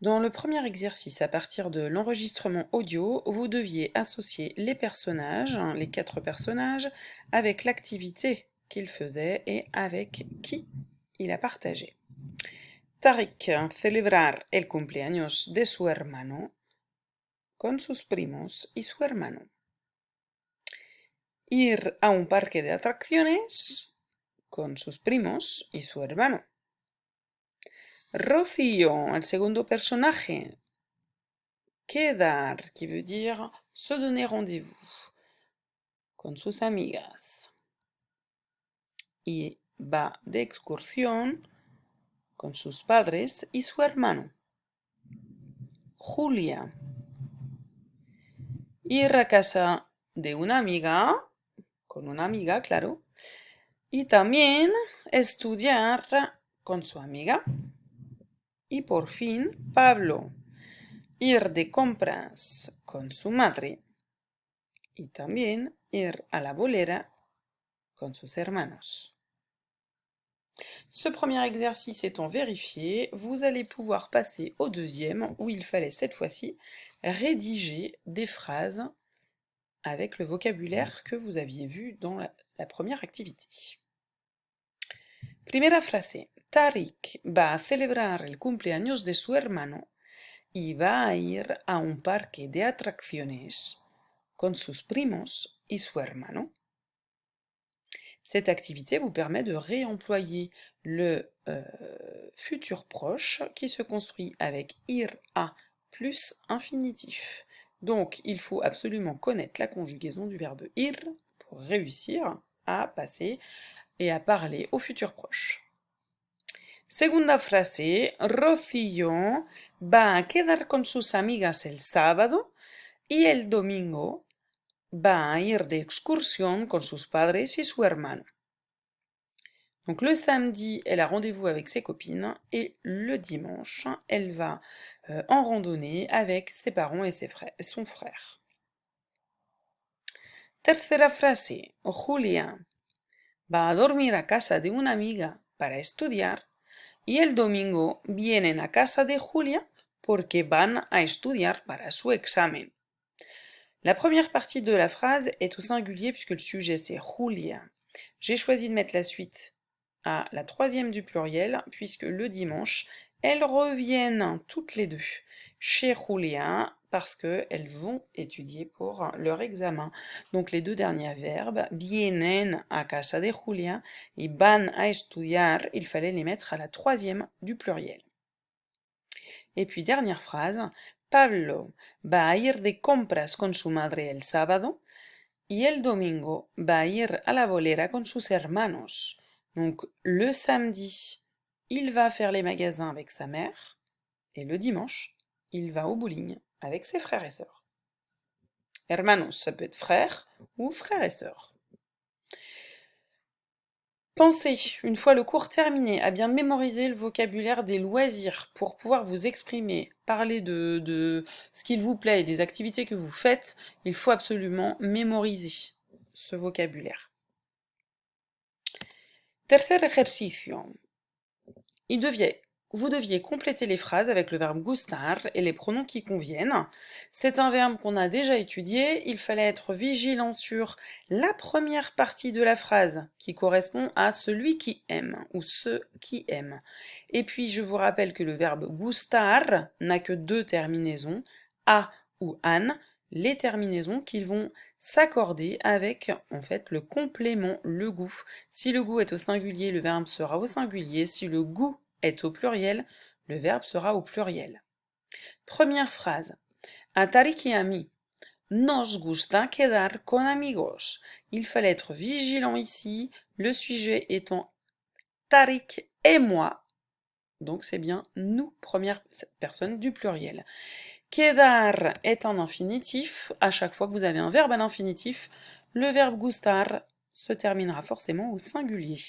Dans le premier exercice, à partir de l'enregistrement audio, vous deviez associer les personnages, les 4 personnages, avec l'activité qu'ils faisaient et avec qui il a partagé. Tariq, celebrar el cumpleaños de su hermano con sus primos y su hermano. Ir a un parque de atracciones con sus primos y su hermano. Rocío, el segundo personaje, quedar, qui veut dire se donner rendez-vous, con sus amigas. Y va de excursión con sus padres y su hermano. Julia, ir a casa de una amiga, con una amiga, claro, y también estudiar con su amiga. Y por fin, Pablo, ir de compras con su madre y también ir a la bolera con sus hermanos. Ce premier exercice étant vérifié, vous allez pouvoir passer au deuxième où il fallait cette fois-ci rédiger des phrases avec le vocabulaire que vous aviez vu dans la première activité. Primera frase. Tariq va a celebrar el cumpleaños de su hermano y va a ir a un parque de atracciones con sus primos y su hermano. Cette activité vous permet de réemployer le futur proche qui se construit avec ir a plus infinitif. Donc, il faut absolument connaître la conjugaison du verbe ir pour réussir à passer et à parler au futur proche. Segunda frase, Rocío va a quedar con sus amigas el sábado y el domingo va a ir de excursión con sus padres y su hermano. Donc le samedi, elle a rendez-vous avec ses copines et le dimanche, elle va en randonnée avec ses parents et son frère. Tercera frase, Julia va a dormir a casa de una amiga para estudiar y el domingo vienen a casa de Julia porque van a estudiar para su examen. La première partie de la phrase est au singulier puisque le sujet c'est Julia. J'ai choisi de mettre la suite à la troisième du pluriel puisque le dimanche, elles reviennent toutes les deux chez Julia parce qu'elles vont étudier pour leur examen. Donc les deux derniers verbes, vienen a casa de Julia et van a estudiar, il fallait les mettre à la troisième du pluriel. Et puis dernière phrase, Pablo va a ir de compras con su madre el sábado y el domingo va a ir a la bolera con sus hermanos. Donc le samedi, il va faire les magasins avec sa mère et le dimanche, il va au bowling avec ses frères et sœurs. Hermanos, ça peut être frère ou frères et sœurs. Pensez, une fois le cours terminé, à bien mémoriser le vocabulaire des loisirs pour pouvoir vous exprimer, parler de ce qu'il vous plaît et des activités que vous faites. Il faut absolument mémoriser ce vocabulaire. Tercer ejercicio. Vous deviez compléter les phrases avec le verbe gustar et les pronoms qui conviennent. C'est un verbe qu'on a déjà étudié. Il fallait être vigilant sur la première partie de la phrase qui correspond à celui qui aime ou ceux qui aiment. Et puis je vous rappelle que le verbe gustar n'a que 2 terminaisons, a ou an, les terminaisons qui vont s'accorder avec en fait le complément, le goût. Si le goût est au singulier, le verbe sera au singulier. Si le goût est au pluriel, le verbe sera au pluriel. Première phrase. A Tariq y a mí nos gusta quedar con amigos. Il fallait être vigilant ici, le sujet étant Tariq et moi. Donc c'est bien nous, première personne du pluriel. Quedar est un infinitif. À chaque fois que vous avez un verbe à l'infinitif, le verbe gustar se terminera forcément au singulier.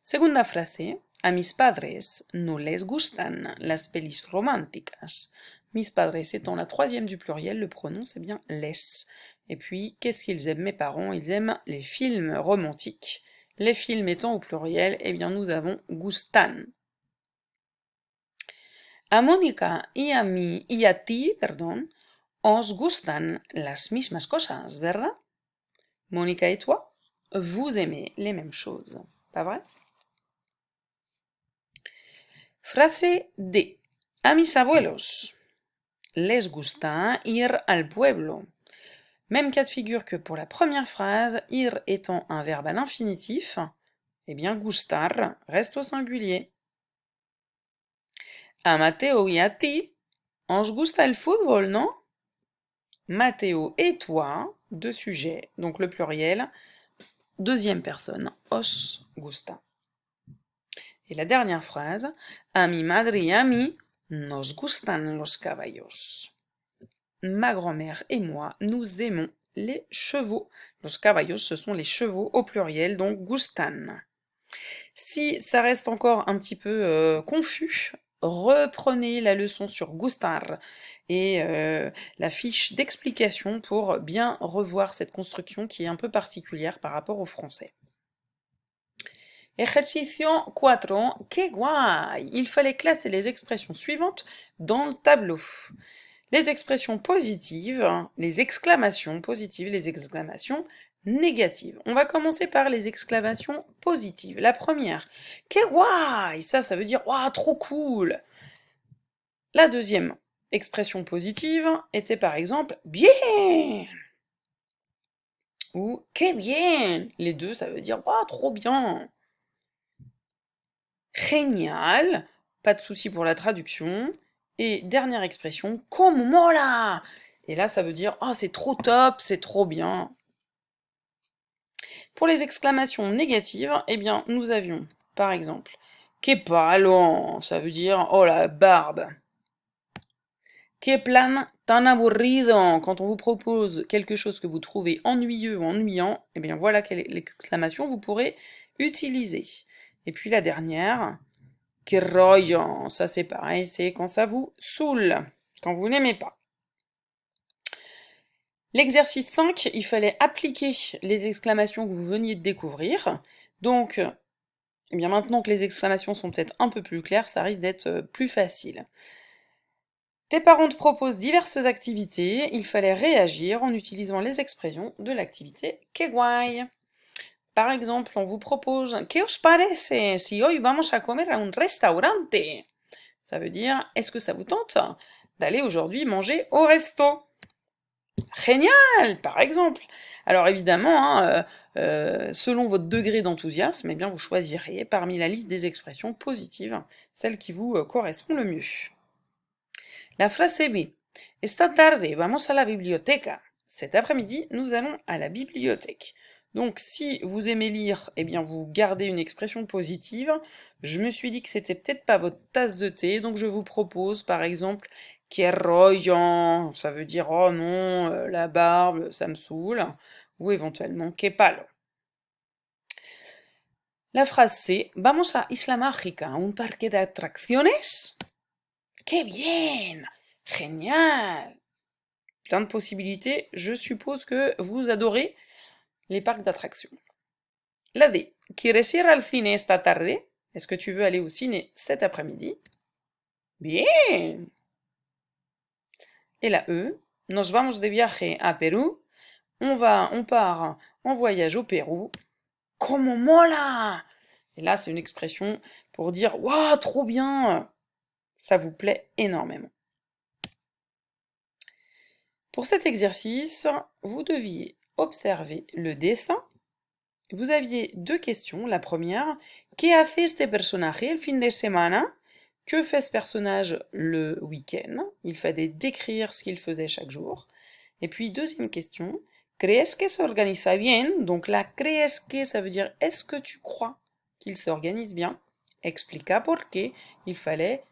Segunda frase. A mis padres no les gustan las pelis románticas. Mis padres étant la troisième du pluriel, le pronom c'est bien les. Et puis, qu'est-ce qu'ils aiment mes parents? Ils aiment les films romantiques. Les films étant au pluriel, eh bien nous avons gustan. A Mónica y a ti, perdón, os gustan las mismas cosas, ¿verdad? Mónica et toi, vous aimez les mêmes choses. Pas vrai? Frase D. A mis abuelos les gusta ir al pueblo. Même cas de figure que pour la première phrase, ir étant un verbe à l'infinitif, eh bien gustar reste au singulier. A Mateo y a ti, os gusta el fútbol, non? Mathéo et toi, deux sujets, donc le pluriel, deuxième personne, os gusta. Et la dernière phrase, a mi madre y a mí nos gustan los caballos. Ma grand-mère et moi, nous aimons les chevaux. Los caballos, ce sont les chevaux au pluriel, donc gustan. Si ça reste encore un petit peu confus, reprenez la leçon sur gustar et la fiche d'explication pour bien revoir cette construction qui est un peu particulière par rapport au français. Ejercicio 4. ¡Qué guay! Il fallait classer les expressions suivantes dans le tableau. Les expressions positives, les exclamations positives, les exclamations négatives. On va commencer par les exclamations positives. La première, ¡Qué guay! Ça veut dire waouh, trop cool! La deuxième expression positive était par exemple bien ou qué bien. Les deux, ça veut dire waouh, trop bien. Génial, pas de souci pour la traduction. Et dernière expression, como mola. Et là, ça veut dire oh, c'est trop top, c'est trop bien. Pour les exclamations négatives, eh bien, nous avions par exemple que palo, ça veut dire oh la barbe. Que plan tan aburrido, quand on vous propose quelque chose que vous trouvez ennuyeux ou ennuyant, eh bien voilà quelle l'exclamation vous pourrez utiliser. Et puis la dernière, que rollo, ça c'est pareil, c'est quand ça vous saoule, quand vous n'aimez pas. L'exercice 5, il fallait appliquer les exclamations que vous veniez de découvrir. Donc, eh bien maintenant que les exclamations sont peut-être un peu plus claires, ça risque d'être plus facile. Tes parents te proposent diverses activités, il fallait réagir en utilisant les expressions de l'activité que guay. Par exemple, on vous propose ¿Qué os parece si hoy vamos a comer a un restaurante? Ça veut dire est-ce que ça vous tente d'aller aujourd'hui manger au resto? Génial, par exemple. Alors évidemment, hein, selon votre degré d'enthousiasme, eh bien vous choisirez parmi la liste des expressions positives celle qui vous correspond le mieux. La frase B. Esta tarde vamos a la biblioteca. Cet après-midi, nous allons à la bibliothèque. Donc, si vous aimez lire, eh bien, vous gardez une expression positive. Je me suis dit que c'était peut-être pas votre tasse de thé, donc je vous propose, par exemple, que rollo, ça veut dire oh non, la barbe, ça me saoule, ou éventuellement que palo. La phrase C. Vamos a Isla Mágica, un parque de atracciones. ¡Qué bien! Génial! Plein de possibilités, je suppose que vous adorez les parcs d'attractions. La D. ¿Quieres ir al cine esta tarde? Est-ce que tu veux aller au ciné cet après-midi? Bien! Et la E. Nos vamos de viaje a Perú. On part en voyage au Pérou. Como mola! Et là, c'est une expression pour dire waouh, trop bien! Ça vous plaît énormément. Pour cet exercice, vous deviez observer le dessin. Vous aviez deux questions. La première, ¿Qué hace este personaje el fin de semana? Que fait ce personnage le week-end? Il fallait décrire ce qu'il faisait chaque jour. Et puis deuxième question, ¿Crees que se organiza bien? Donc là, ¿crees que ça veut dire est-ce que tu crois qu'il s'organise bien? Explica por qué. Il fallait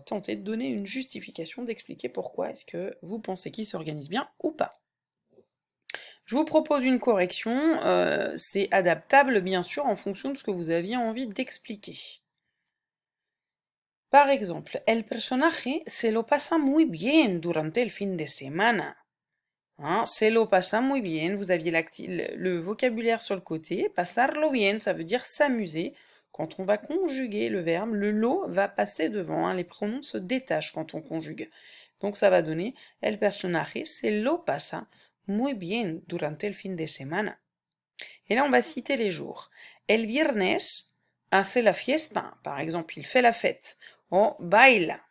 tenter de donner une justification, d'expliquer pourquoi est-ce que vous pensez qu'il s'organise bien ou pas. Je vous propose une correction, c'est adaptable bien sûr en fonction de ce que vous aviez envie d'expliquer. Par exemple, el personaje se lo pasa muy bien durante el fin de semana. Hein, se lo pasa muy bien, vous aviez le vocabulaire sur le côté. Pasarlo bien, ça veut dire s'amuser. Quand on va conjuguer le verbe, le lo va passer devant, hein, les pronoms se détachent quand on conjugue. Donc ça va donner el personaje se lo pasa muy bien durante el fin de semana. Et là, on va citer les jours. El viernes hace la fiesta, par exemple, il fait la fête. O baila.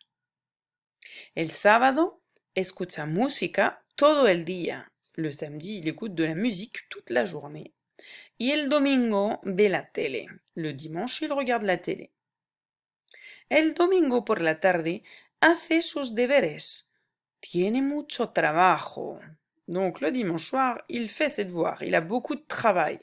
El sábado escucha música todo el día. Le samedi, il écoute de la musique toute la journée. Y el domingo ve la tele. Le dimanche, il regarde la télé. El domingo por la tarde hace sus deberes. Tiene mucho trabajo. Donc le dimanche soir, il fait ses devoirs. Il a beaucoup de travail.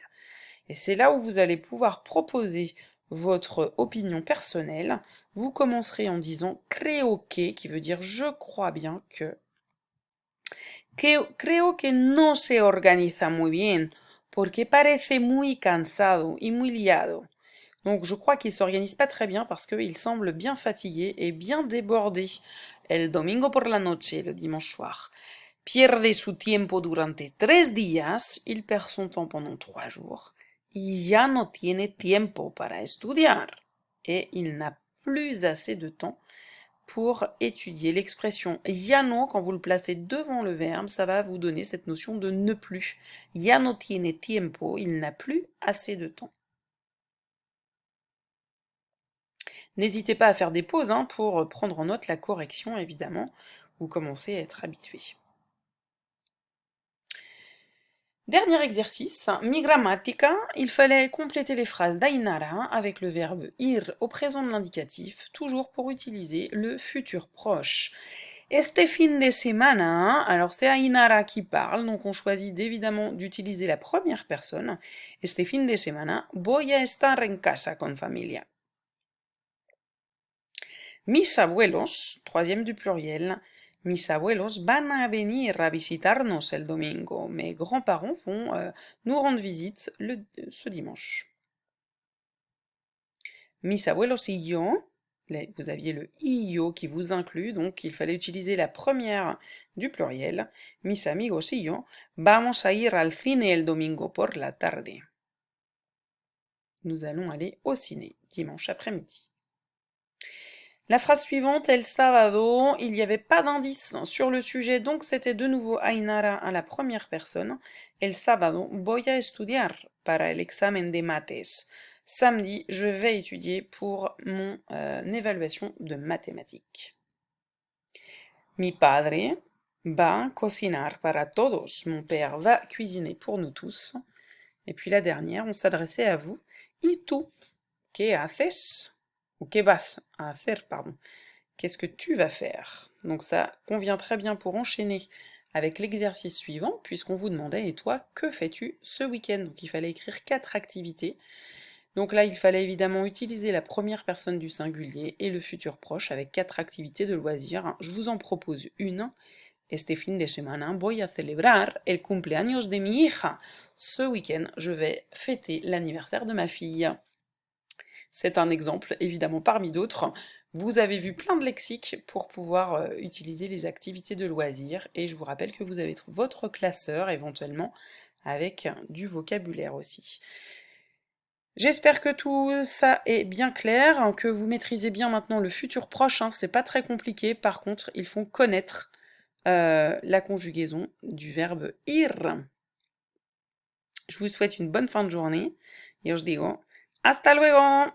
Et c'est là où vous allez pouvoir proposer votre opinion personnelle. Vous commencerez en disant creo que, qui veut dire je crois bien que. Creo que no se organiza muy bien, porque parece muy cansado y muy liado. Donc je crois qu'il ne s'organise pas très bien parce qu'il semble bien fatigué et bien débordé. El domingo por la noche, le dimanche soir. Pierde su tiempo durante 3 días, il perd son temps pendant 3 jours. Y ya no tiene tiempo para estudiar. Et il n'a plus assez de temps pour étudier. L'expression ya no, quand vous le placez devant le verbe, ça va vous donner cette notion de ne plus. Ya no tiene tiempo, il n'a plus assez de temps. N'hésitez pas à faire des pauses hein, pour prendre en note la correction, évidemment. Vous commencez à être habitué. Dernier exercice, mi grammatica, il fallait compléter les phrases d'Ainara avec le verbe ir au présent de l'indicatif, toujours pour utiliser le futur proche. Este fin de semana, alors c'est Ainara qui parle, donc on choisit évidemment d'utiliser la première personne. Este fin de semana voy a estar en casa con familia. Mis abuelos, troisième du pluriel, mis abuelos van a venir a visitarnos el domingo. Mes grands-parents vont nous rendre visite ce dimanche. Mis abuelos y yo, vous aviez le y yo qui vous inclut, donc il fallait utiliser la première du pluriel. Mis amigos y yo vamos a ir al cine el domingo por la tarde. Nous allons aller au ciné dimanche après-midi. La phrase suivante, el sábado, il n'y avait pas d'indice sur le sujet, donc c'était de nouveau Ainara à la première personne. El sábado voy a estudiar para el examen de mates. Samedi, je vais étudier pour mon évaluation de mathématiques. Mi padre va cocinar para todos. Mon père va cuisiner pour nous tous. Et puis la dernière, on s'adressait à vous. Y tú, ¿qué haces? Ou que vas a hacer, pardon. Qu'est-ce que tu vas faire? Donc ça convient très bien pour enchaîner avec l'exercice suivant, puisqu'on vous demandait, et toi, que fais-tu ce week-end? Donc il fallait écrire 4 activités. Donc là, il fallait évidemment utiliser la première personne du singulier et le futur proche avec 4 activités de loisirs. Je vous en propose une. Este fin de semana voy a celebrar el cumpleaños de mi hija. Ce week-end, je vais fêter l'anniversaire de ma fille. C'est un exemple, évidemment, parmi d'autres. Vous avez vu plein de lexiques pour pouvoir utiliser les activités de loisirs. Et je vous rappelle que vous avez votre classeur, éventuellement, avec du vocabulaire aussi. J'espère que tout ça est bien clair, que vous maîtrisez bien maintenant le futur proche. Hein, c'est pas très compliqué. Par contre, il faut connaître la conjugaison du verbe ir. Je vous souhaite une bonne fin de journée. Et je digo, hasta luego!